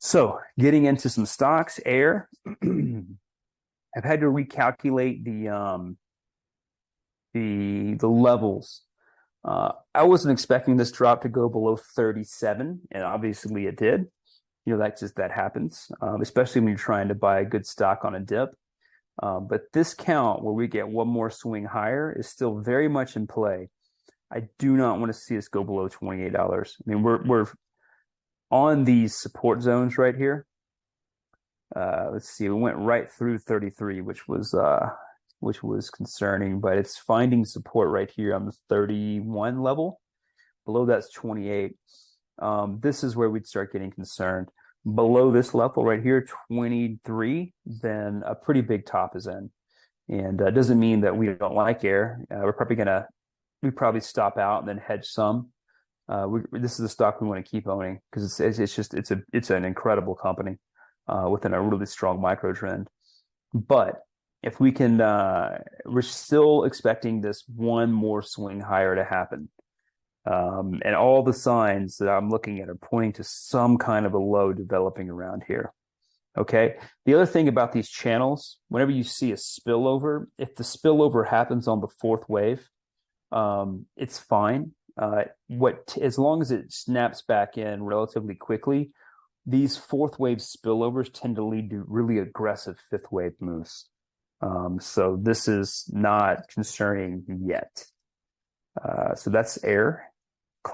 So getting into some stocks, air, I've had to recalculate the levels. I wasn't expecting this drop to go below 37, and obviously it did. That happens, especially when you're trying to buy a good stock on a dip. But this count where we get one more swing higher is still very much in play. I do not want to see us go below $28. I mean, we're on these support zones right here. Let's see, we went right through 33, which was concerning, but it's finding support right here on the 31 level. Below that's 28. This is where we'd start getting concerned. Below this level right here, 23, then a pretty big top is in. And it doesn't mean that we don't like air. We probably stop out and then hedge some. This is a stock we want to keep owning because it's an incredible company within a really strong micro trend. But if we can, we're still expecting this one more swing higher to happen. And all the signs that I'm looking at are pointing to some kind of a low developing around here. Okay. The other thing about these channels, whenever you see a spillover, if the spillover happens on the fourth wave, it's fine. As long as it snaps back in relatively quickly, these fourth wave spillovers tend to lead to really aggressive fifth wave moves. So this is not concerning yet. So that's air.